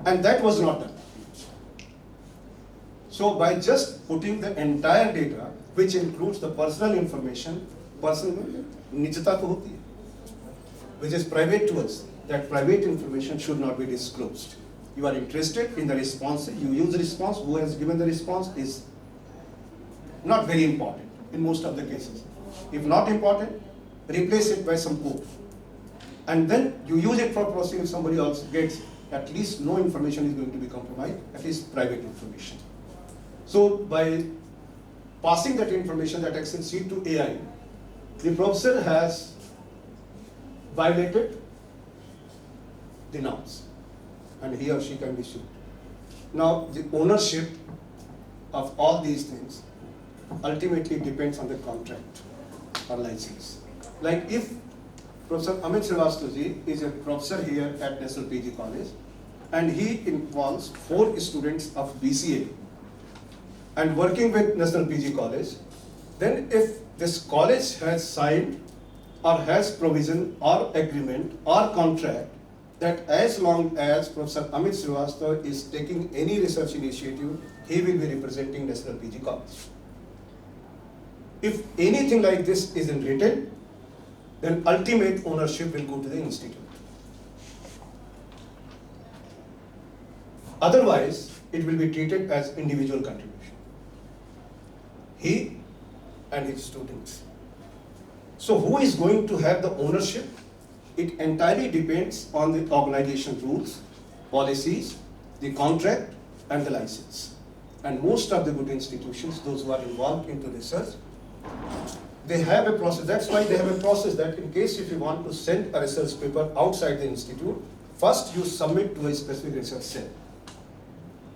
And that was not done. So by just putting the entire data, which includes the personal information, personal nijata to hoti hai, which is private to us, that private information should not be disclosed. You are interested in the response, you use the response, who has given the response is not very important in most of the cases. If not important, replace it by some code. And then you use it for processing. If somebody else gets, at least no information is going to be compromised, at least private information. So by passing that information, that Excel sheet to AI, the professor has violated the norms, and he or she can be sued. Now, the ownership of all these things ultimately depends on the contract or license. Like if Professor Amit Srivastava ji is a professor here at National PG College, and he involves 4 students of BCA and working with National PG College, then if this college has signed or has provision or agreement or contract that as long as Professor Amit Srivastava is taking any research initiative, he will be representing National PG College. If anything like this isn't written, then ultimate ownership will go to the institute. Otherwise, it will be treated as individual contribution. He and his students. So who is going to have the ownership? It entirely depends on the organization rules, policies, the contract, and the license. And most of the good institutions, those who are involved into research, they have a process. That's why they have a process that in case if you want to send a research paper outside the institute, first you submit to a specific research cell.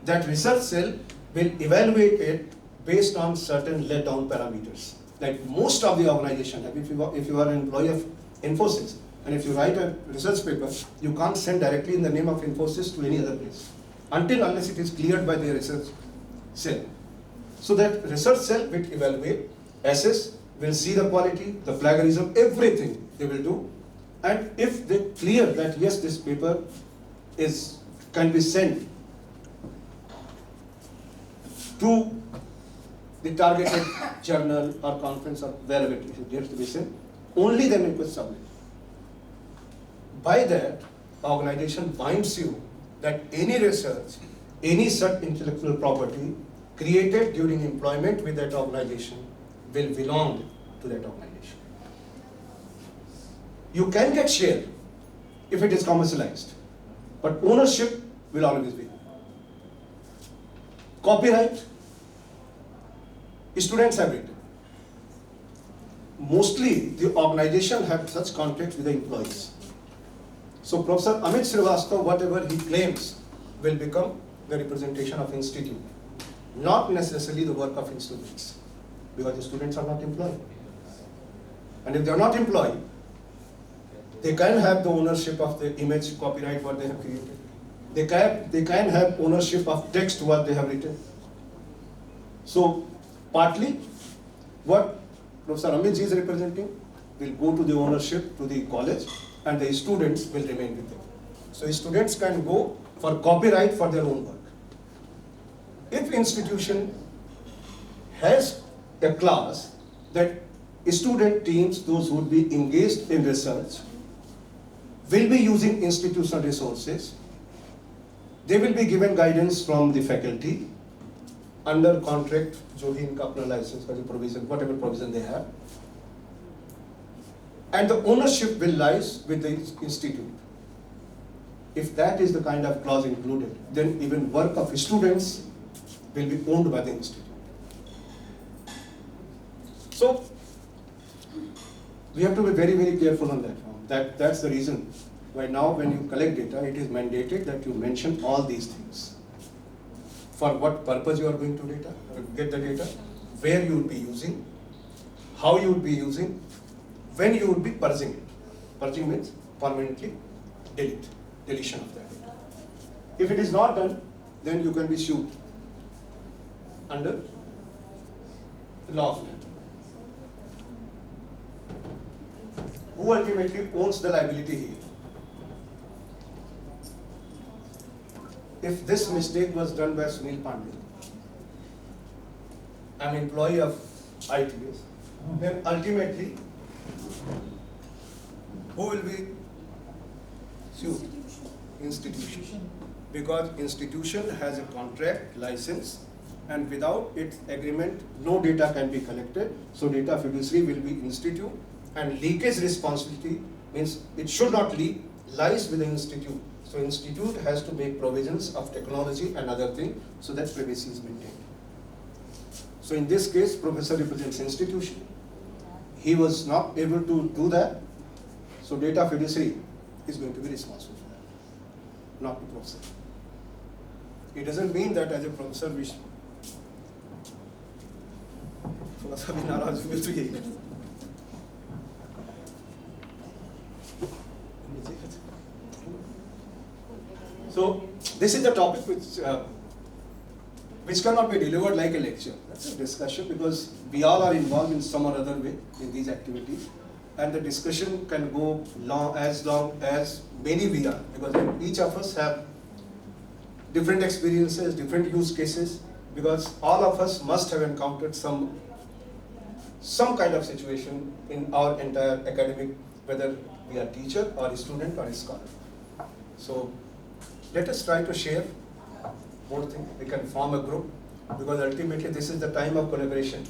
That research cell will evaluate it based on certain laid down parameters. Like most of the organization, if you are an employee of Infosys, and if you write a research paper, you can't send directly in the name of Infosys to any other place, unless it is cleared by the research cell. So that research cell will evaluate, assess, will see the quality, the plagiarism, everything they will do. And if they clear that yes, this paper can be sent to the targeted journal or conference or wherever it is to be sent, only then it will submit. By that, organization binds you that any research, any such intellectual property created during employment with that organization will belong to that organization. You can get share if it is commercialized, but ownership will always be. Copyright, students have written. Mostly the organization have such contracts with the employees. So Professor Amit Srivastava, whatever he claims, will become the representation of institute, not necessarily the work of students, because the students are not employed. And if they are not employed, they can have the ownership of the image copyright what they have created. They can have ownership of text what they have written. So partly what Professor Amit ji is representing will go to the ownership to the college, and the students will remain with them. So students can go for copyright for their own work. If institution has a class that student teams, those who would be engaged in research, will be using institutional resources, they will be given guidance from the faculty under contract, जो भी इनका अपना license का जो provision, whatever provision they have, and the ownership will lies with the institute. If that is the kind of clause included, then even work of students will be owned by the institute. So we have to be very, very careful on that. That's the reason why now when you collect data, it is mandated that you mention all these things. For what purpose you are going to get the data, where you would be using, how you would be using, when you would be purging it. Purging means permanently deletion of that data. If it is not done, then you can be sued under the law of land. Who ultimately owns the liability here? if this mistake was done by Sunil Pandey, an employee of ITS, then ultimately, who will be sued? Institution. Because institution has a contract license, and without its agreement, no data can be collected. So data fiduciary will be institute, and leakage responsibility means it should not leak, lies with the institute. So institute has to make provisions of technology and other things so that privacy is maintained. So in this case, professor represents institution. He was not able to do that. So data fiduciary is going to be responsible for that, not the professor. It doesn't mean that as a professor we should. थोड़ा सा भी नाराज हुए तो यही है. So this is the topic which cannot be delivered like a lecture. That's a discussion, because we all are involved in some or other way in these activities, and the discussion can go long as many we are, because each of us have different experiences, different use cases, because all of us must have encountered some kind of situation in our entire academic, whether we are teacher or a student or a scholar. So let us try to share more things. We can form a group, because ultimately this is the time of collaboration.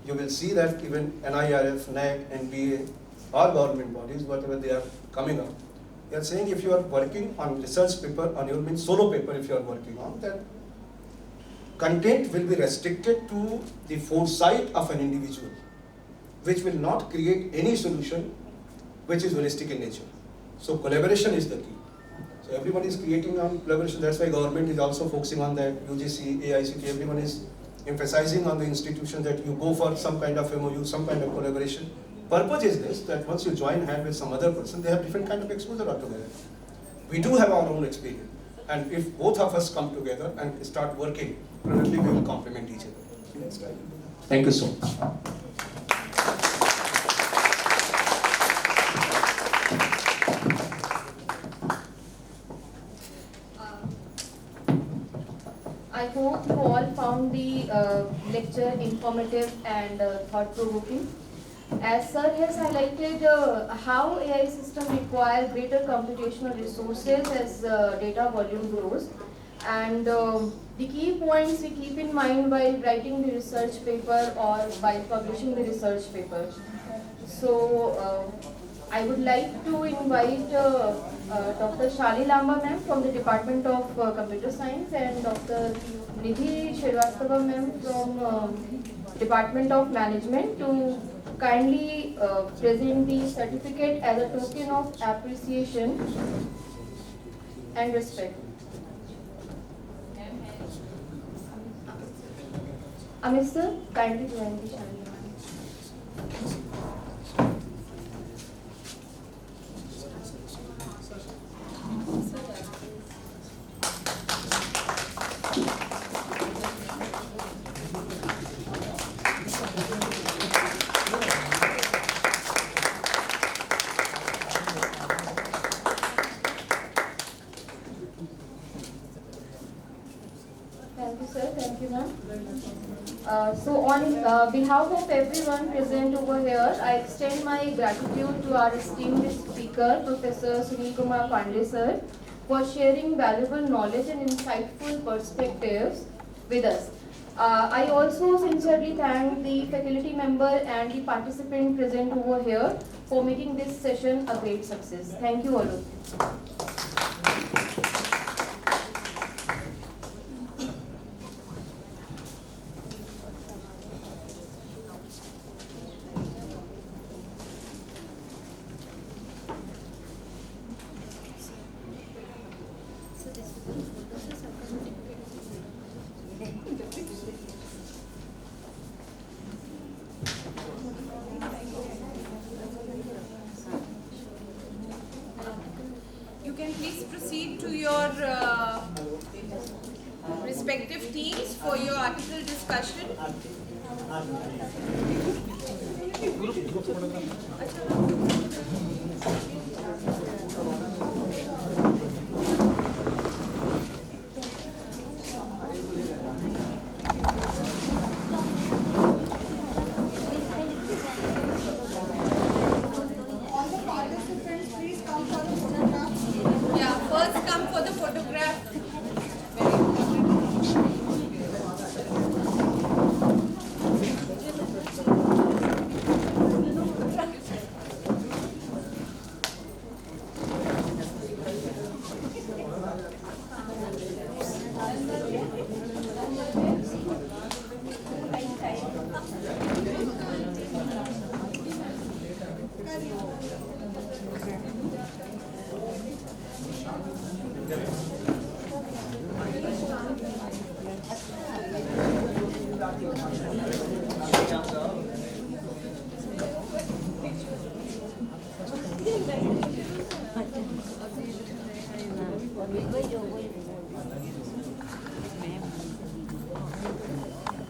You will see that even NIRF, NAC, NBA, or government bodies, whatever they are coming up, they are saying if you are working on research paper, on your solo paper, if you are working on that, content will be restricted to the foresight of an individual, which will not create any solution which is holistic in nature. So collaboration is the key. So everyone is creating on collaboration. That's why government is also focusing on that. UGC, AICT, everyone is emphasizing on the institution that you go for some kind of MOU, some kind of collaboration. Purpose is this, that once you join hand with some other person, they have different kind of exposure altogether. We do have our own experience. And if both of us come together and start working, probably we will complement each other. Thank you so much. I hope you all found the lecture informative and thought-provoking. As Sir has highlighted how AI system require greater computational resources as data volume grows, and the key points we keep in mind while writing the research paper or while publishing the research paper. So I would like to invite Dr. Shali Lamba ma'am from the Department of Computer Science and Dr. Nidhi Shrivastava ma'am from Department of Management to kindly present the certificate as a token of appreciation and respect. Amit sir, kindly join the Shali ma'am. Thank you, sir. Thank you, ma'am. So on behalf of everyone present over here, I extend my gratitude to our esteemed speaker, Professor Sunil Kumar Pandey, sir, for sharing valuable knowledge and insightful perspectives with us. I also sincerely thank the faculty member and the participant present over here for making this session a great success. Thank you all of you. You can please proceed to your respective teams for your article discussion. information.